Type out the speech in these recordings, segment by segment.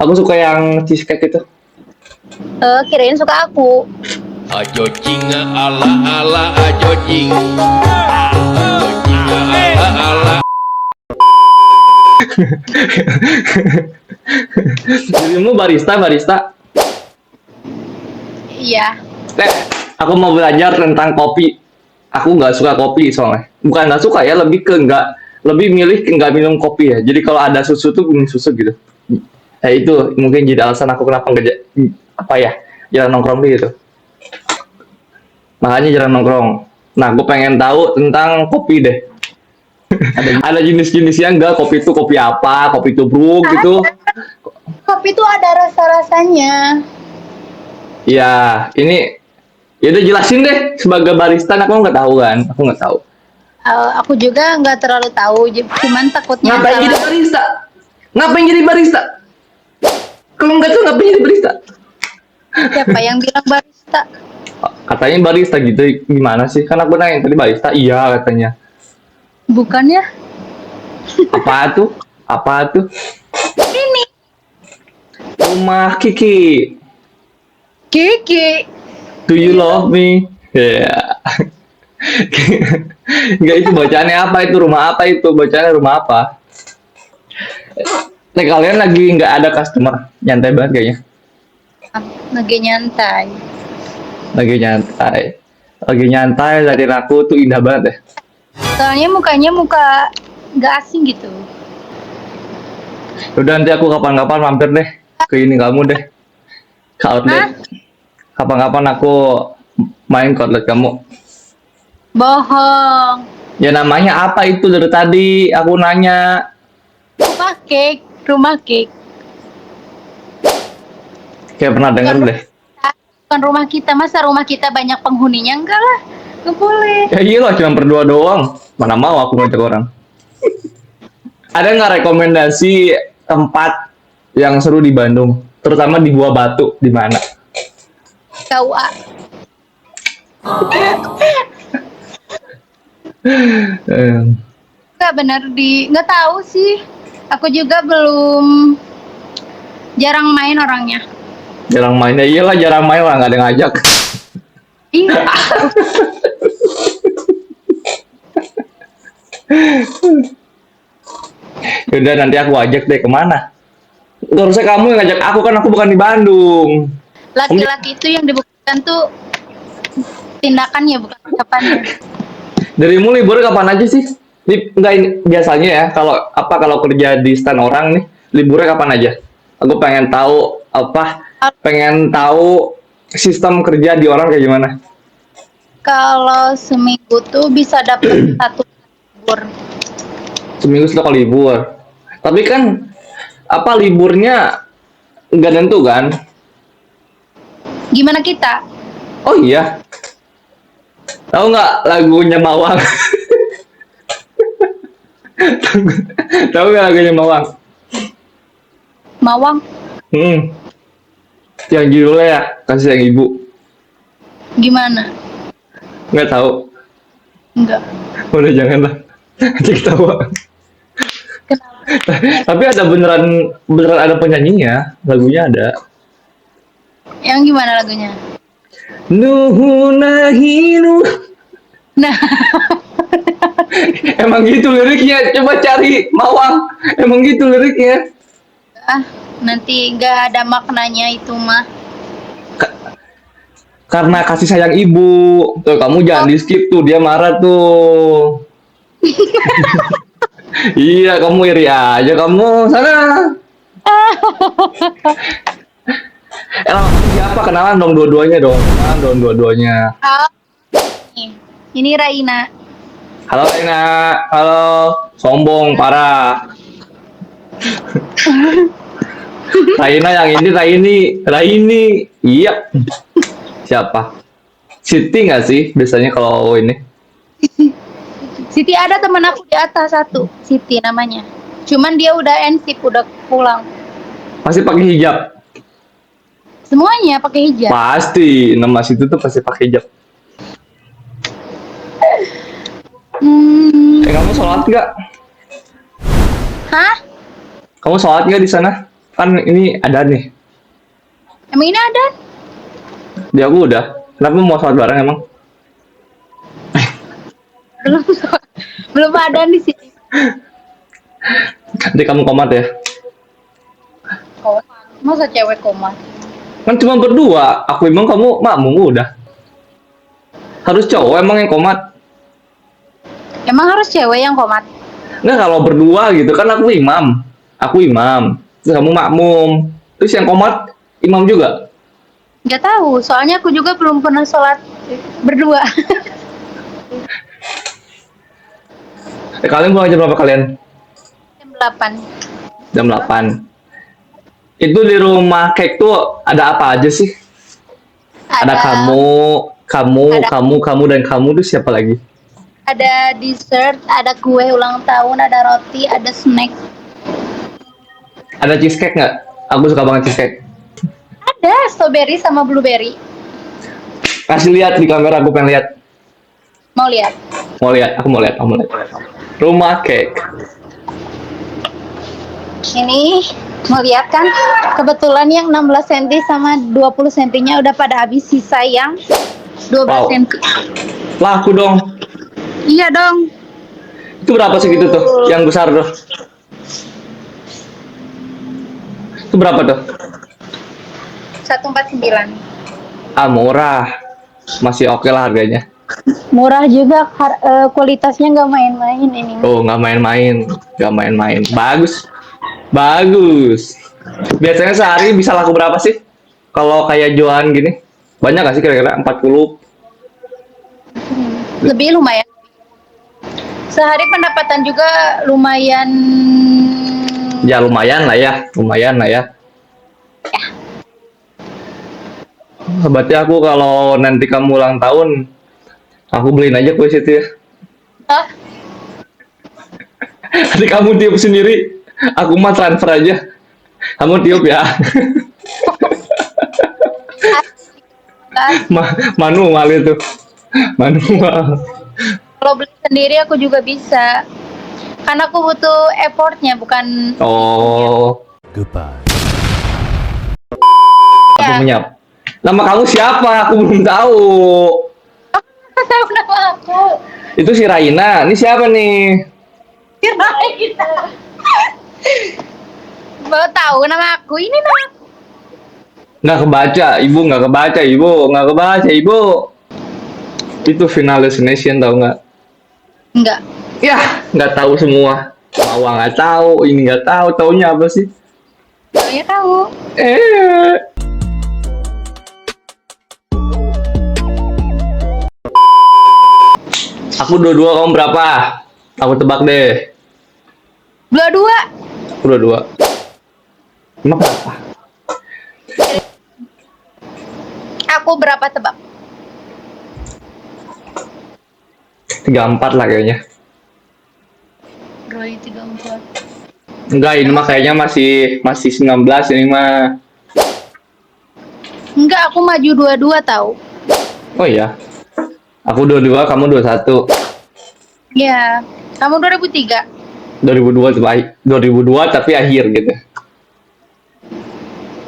Aku suka yang cheesecake itu. Kirain suka aku. Ajo cinga ala ala ajo cing. Ajo cinga ala ala. Dirimu barista? Iya. Aku mau belajar tentang kopi. Aku nggak suka kopi soalnya. Bukan nggak suka ya, lebih milih nggak minum kopi ya. Jadi kalau ada susu tuh minum susu gitu. Itu mungkin jadi alasan aku kenapa nggak jarang nongkrong gitu. Makanya jarang nongkrong. Nah, aku pengen tahu tentang kopi deh. ada jenis-jenisnya enggak? Kopi itu kopi apa? Kopi tubruk gitu. Kopi tuh ada rasa-rasanya. Ya, ini ya udah jelasin deh sebagai barista. Aku nggak tahu kan? Aku nggak tahu. Aku juga nggak terlalu tahu, cuman takutnya Ngapain jadi barista? Ngapain jadi barista? Kalau nggak tahu ngapain jadi barista? Siapa yang bilang barista? Katanya barista gitu, gimana sih? Kan aku nanya tadi barista, iya katanya. Bukannya Apa tuh? Apa tuh? ini Rumah Kiki. Kiki. Do you love me? Ya. Enggak, itu bacaannya apa itu? Rumah apa itu? Bacaannya rumah apa? Nih kalian lagi nggak ada customer, nyantai banget kayaknya. Lagi nyantai. Lagi nyantai dari aku tuh indah banget deh. Soalnya mukanya muka nggak asing gitu. Udah nanti aku kapan-kapan mampir deh ke ini kamu deh, ke outlet. Kapan-kapan aku main ke outlet kamu. Bohong. Ya namanya apa itu dari tadi aku nanya. Rumah cake. Kayak pernah denger deh. Bukan rumah kita, masa rumah kita banyak penghuninya? Enggak lah, nggak boleh. Ya iya lah, cuma berdua doang. Mana mau aku ngajak orang. Ada nggak rekomendasi tempat yang seru di Bandung? Terutama di Buah Batu, di mana? KUA. Nggak benar nggak tahu sih. Aku juga jarang main orangnya. Jarang main, ya iyalah jarang main lah, nggak ada yang ngajak. Iya. Yaudah nanti aku ajak deh kemana? Gak usah kamu yang ngajak aku, kan aku bukan di Bandung. Laki-laki itu yang dibuktikan tuh tindakannya, bukan ucapannya. Darimu libur kapan aja sih? Enggak, ini biasanya ya kalau kerja di stand orang nih, liburnya kapan aja? Aku pengen tahu sistem kerja di orang kayak gimana. Kalau seminggu tuh bisa dapat 1 libur. Seminggu sekali libur. Tapi kan liburnya nggak tentu kan? Gimana kita? Oh iya. Tahu nggak lagunya Mawang? Tahu nggak lagunya Mawang? Mawang? Yang judulnya ya Kasih Sayang Ibu. Gimana? Nggak tahu. Enggak. Udah janganlah. Cek tawa. Kenapa? Tapi ada beneran ada penyanyinya, lagunya ada. Yang gimana lagunya? Nuhunahinu. Nah, Emang gitu liriknya, coba cari Mawang. Emang gitu liriknya. nanti nggak ada maknanya itu mah. Karena kasih sayang ibu. Tuh kamu jangan di skip tuh, dia marah tuh. Iya, kamu iri aja kamu. Sana. Siapa kenalan dong dua-duanya dong. Kenalan dong dua-duanya. Ini Raina. Halo Raina. Halo. Sombong parah. Raina yang ini Raini. Iya. Siapa? Siti nggak sih biasanya kalau ini? Siti ada teman aku di atas satu, Siti namanya. Cuman dia udah ensip, udah pulang. Pasti pakai hijab. Semuanya pakai hijab. Pasti nama situ tuh pasti pakai hijab. Hmm. Kamu sholat nggak? Hah? Kamu sholat nggak di sana? Kan ini ada nih. Emang ini ada? Di aku udah. Kenapa mau sholat bareng emang? Belum. Belum ada di sini. Nanti kamu komat ya. Komat. Masa cewek komat? Kan cuma berdua. Aku imam, kamu makmum udah. Harus cowok emang yang komat. Emang harus cewek yang komat? Nggak, kalau berdua gitu kan aku imam. Aku imam. Terus kamu makmum. Terus yang komat imam juga. Nggak tahu, soalnya aku juga belum pernah sholat berdua. Kalian pulang jam berapa kalian? Jam 8. Jam 8. Itu di rumah cake tuh ada apa aja sih? Ada Ada. kamu dan kamu tuh siapa lagi? Ada dessert, ada kue ulang tahun, ada roti, ada snack. Ada cheesecake nggak? Aku suka banget cheesecake. Ada strawberry sama blueberry. Kasih lihat di kamera, aku pengen lihat. Mau lihat? Mau lihat, aku mau lihat. Rumah cake. Ini mau lihat kan? Kebetulan yang 16 cm sama 20 cm-nya udah pada habis, sisa yang 12 Wow. cm. Laku dong. Iya dong. Itu berapa segitu tuh? Yang besar tuh. Itu berapa tuh? 149. Ah, murah. Masih oke lah harganya. Murah juga, kualitasnya nggak main-main ini. Oh, nggak main-main. Nggak main-main. Bagus. Bagus. Biasanya sehari bisa laku berapa sih? Kalau kayak jualan gini? Banyak nggak sih kira-kira? 40? Lebih lumayan. Sehari pendapatan juga lumayan. Ya lumayan lah ya. Lumayan lah ya. Berarti aku kalau nanti kamu ulang tahun, aku beliin aja kue situ ya. Ah, Nanti kamu tiup sendiri. Aku mah transfer aja. Kamu tiup ya. Manual itu. Manual. kalau beli sendiri aku juga bisa. Karena aku butuh effortnya, bukan Oh, Goodbye. aku ya. menyap. Nama kamu siapa? Aku belum tahu. Tahu nama aku. Itu si Raina. Ini siapa nih? Mau tahu nama aku? Ini nama aku. Nggak kebaca, ibu nggak kebaca, nggak kebaca, ibu. Itu final destination tahu nggak? Enggak. Ya, nggak tahu semua. Mawar nggak tahu, ini nggak tahu, taunya apa sih? Taunya kamu. Eh, aku dua-dua, kamu berapa? Aku tebak deh. Dua-dua. Aku dua-dua. Emang berapa? Aku berapa tebak? 34 lah kayaknya. Roy 34. Enggak, ini mah kayaknya masih 19 ini mah. Enggak, aku maju dua-dua tahu. Oh iya. Aku 22, kamu 21. Ya, kamu 2003. 2002 tapi akhir gitu.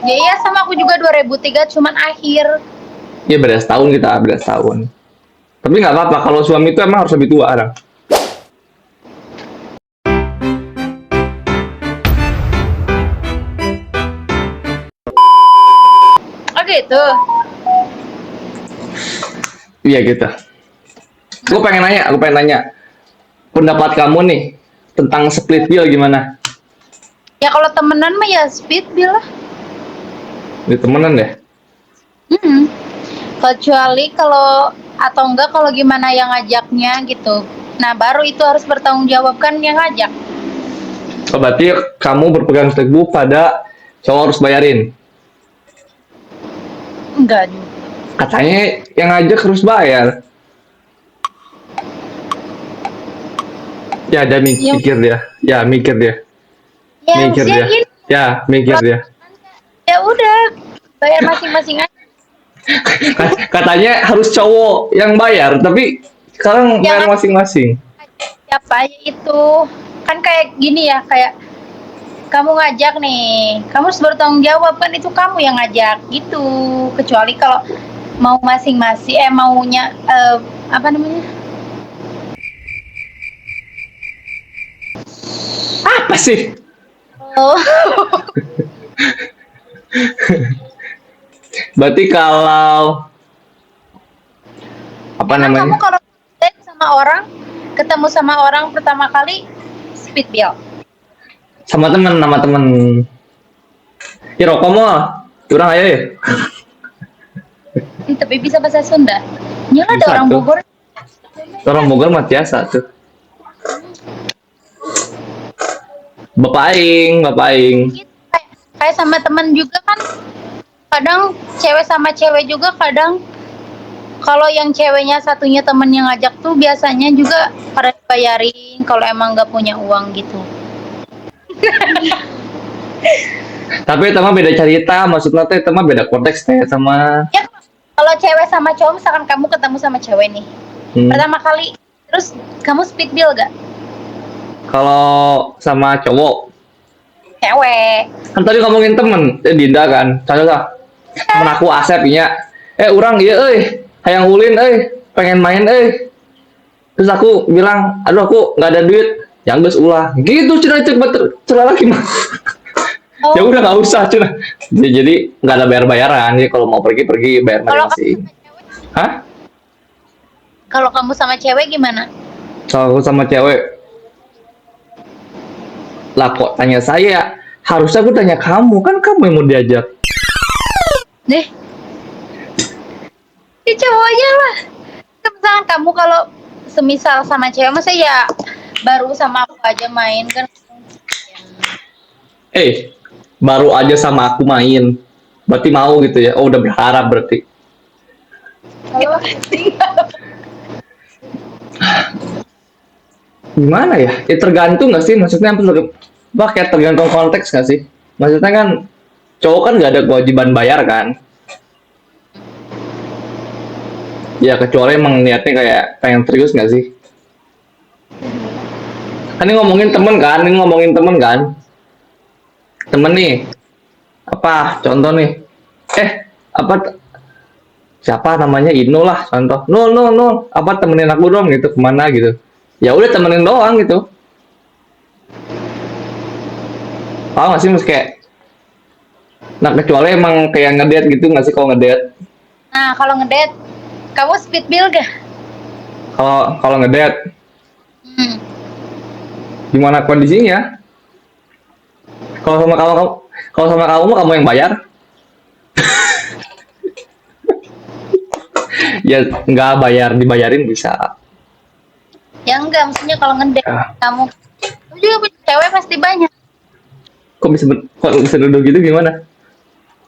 Ya iya, sama aku juga 2003, cuman akhir. Ya beda setahun kita, beda setahun. Tapi nggak apa-apa, kalau suami itu emang harus lebih tua orang. Oh gitu. Iya gitu. Aku pengen nanya. Pendapat kamu nih tentang split bill gimana? Ya kalau temenan mah ya speed bill lah. Di temenan deh. Mm-mm. Kecuali kalau atau enggak kalau gimana yang ngajaknya gitu. Nah baru itu harus bertanggung jawab kan yang ngajak. Oh, berarti kamu berpegang teguh pada cowok harus bayarin. Enggak juga. Katanya yang ngajak harus bayar. Ya, ada mikir dia. Ya, mikir dia. Ya Mikir usia dia. gini, Ya, mikir dia. ya udah bayar masing-masing aja. Katanya harus cowok yang bayar, tapi sekarang bayar Jangan. masing-masing. Siapa aja itu kan kayak gini ya, kayak kamu ngajak nih, kamu harus bertanggung jawab kan, itu kamu yang ngajak gitu. Kecuali kalau mau masing-masing maunya apa namanya? Apa sih? Oh, Berarti kalau apa emang kamu namanya? kalau date sama orang, ketemu sama orang pertama kali speed bill. Sama temen. Ya rokok mau, kurang aja ya. Tapi bisa bahasa Sunda. Nyala ada Bisa orang tuh. Bogor. Orang Bogor mah biasa tuh. Bapak Aing. Gitu, kayak sama temen juga kan, kadang cewek sama cewek juga kadang kalau yang ceweknya satunya temen yang ngajak tuh biasanya juga pada dibayarin kalau emang nggak punya uang gitu. Tapi itu mah beda cerita, maksudnya teh itu mah beda konteks teh sama Ya kalau cewek sama cowok, misalkan kamu ketemu sama cewek nih pertama kali, terus kamu speed bill gak? kalau sama cowok. Cewek. Kan tadi ngomongin temen, Dinda kan. Contoh temen aku Asep nya. Urang ieu hayang ulin pengen main Terus aku bilang, aduh aku nggak ada duit. Yang geus ulah. Gitu cenah cek cerah lagi mah. Oh, Ya udah nggak usah cenah. Jadi nggak ada bayar-bayaran. Jadi kalau mau pergi bayar kalau kamu masing-masing. sama cewek, Hah? kalau kamu sama cewek gimana? Kalau aku sama cewek, lah kok tanya saya? Harusnya aku tanya kamu, kan kamu yang mau diajak. Deh, si cowoknya lah. Misalkan kamu kalau semisal sama cewek, masa ya baru sama aku aja main kan? Baru aja sama aku main. Berarti mau gitu ya. Oh, udah berharap berarti. Halo. Gimana ya? Ya tergantung nggak sih? Maksudnya kayak tergantung konteks nggak sih? Maksudnya kan cowok kan nggak ada kewajiban bayar kan? Ya kecuali emang niatnya kayak pengen serius nggak sih? Kan ini ngomongin temen kan? Temen nih, apa contoh nih? Apa siapa namanya Ino lah contoh. No, apa temenin aku dong gitu kemana gitu. Ya udah temenin doang gitu. Paham gak sih mas kayak? Nah kecuali emang kayak ngedate gitu nggak sih kalau ngedate? Nah, kalau ngedate, kamu speed bill gak? Kalau ngedate Hmm. gimana kondisinya? Kalau sama kamu mah kamu yang bayar. Ya nggak bayar dibayarin bisa. Ya enggak, maksudnya kalau ngedate kamu juga punya cewek pasti banyak. Kok bisa duduk gitu gimana?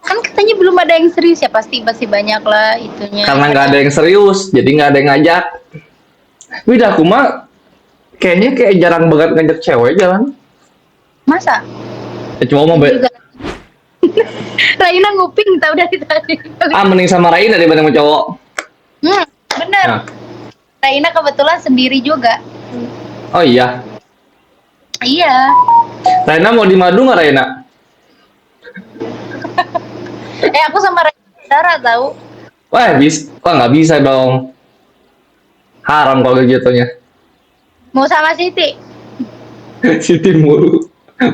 Kan katanya belum ada yang serius ya, pasti banyak lah itunya. Karena nggak ada yang serius, jadi nggak ada yang ngajak. Udah aku mah kayaknya kayak jarang banget ngajak cewek jalan. Masa? Ya, cuma mau Juga. Raina nguping tau dari tadi. mending sama Raina dibanding sama cowok. Bener. Nah. Raina kebetulan sendiri juga. Oh iya, Iya. Raina mau di madu nggak Raina? Aku sama Raina saudara tahu. Wah nggak bisa dong. Haram kalau gitunya. Mau sama Siti. Siti mulu,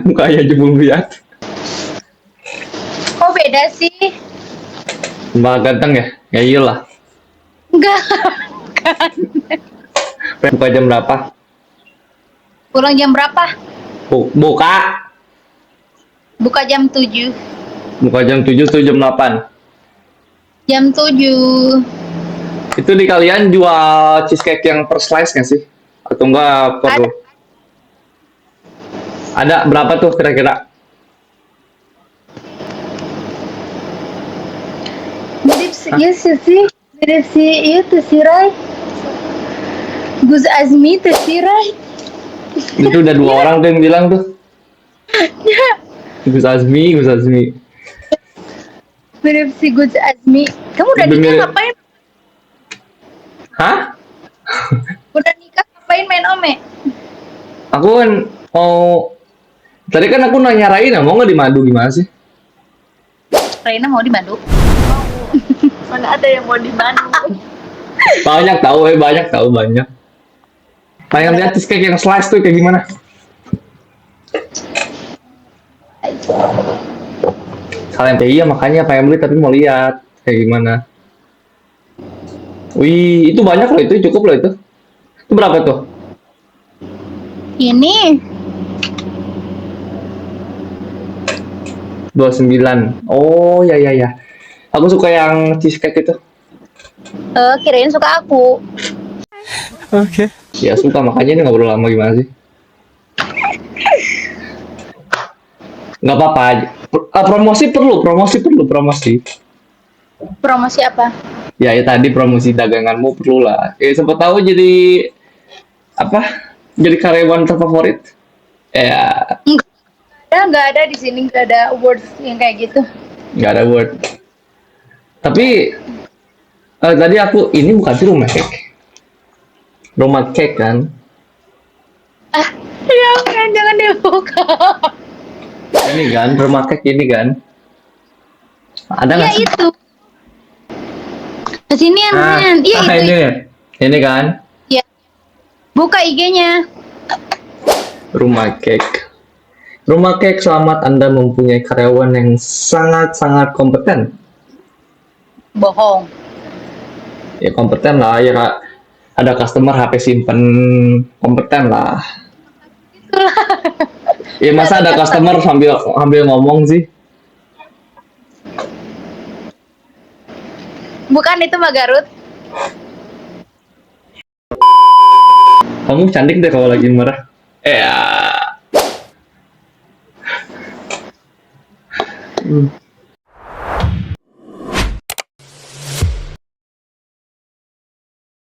mukanya aja belum lihat. Kok beda sih? Mbak ganteng ya? Ya iyalah. Enggak. Buka jam berapa? Pulang jam berapa? Buka. Buka jam 7. Buka jam 7 tuh jam 8. Jam 7. Itu di kalian jual cheesecake yang per slice nggak sih? Atau enggak per... Ada berapa tuh kira-kira? Mirip si mirip si itu si Rai. Gus Azmi tuh si Rai. Itu udah 2 orang tuh yang bilang tuh. Gus Azmi. Mirip si Gus Azmi. Kamu udah Lebih nikah mirip. ngapain? Hah? Udah nikah ngapain main ome? Aku kan mau Tadi kan aku nanya Raina mau nggak di Madu gimana sih? Raina mau di Bandung. Mana ada yang mau di Bandung? Banyak tahu, banyak tahu banyak. Pengen lihat cheesecake yang slice tuh kayak gimana? Kalian iya makanya pengen beli tapi mau lihat kayak gimana. Wih, itu banyak loh, itu cukup loh itu. Itu berapa tuh? Ini 29. Oh ya ya ya. Aku suka yang cheesecake itu. kirain suka aku. Ya suka makanya ini ngobrol lama gimana sih? Nggak apa-apa. Promosi perlu, promosi. Promosi apa? Ya, ya tadi promosi daganganmu perlu lah. Siapa tahu jadi apa? Jadi karyawan terfavorit. Ya, Nggak ada di sini, nggak ada awards yang kayak gitu. nggak ada word. Tapi tadi aku ini bukan sih rumah cake. Rumah cake kan? Jangan dibuka. Ini kan rumah cake ini kan? Ada Iya nggak sih? itu. Di sini yang iya itu. Ini kan Iya. Buka IG-nya. rumah cake. Rumah cake, selamat Anda mempunyai karyawan yang sangat-sangat kompeten. Bohong. Ya kompeten lah ya Kak. Ada customer HP simpen kompeten lah. Ya masa ada customer sambil ngomong sih? Bukan itu mah Garut. Kamu cantik deh kalau lagi marah. Ya.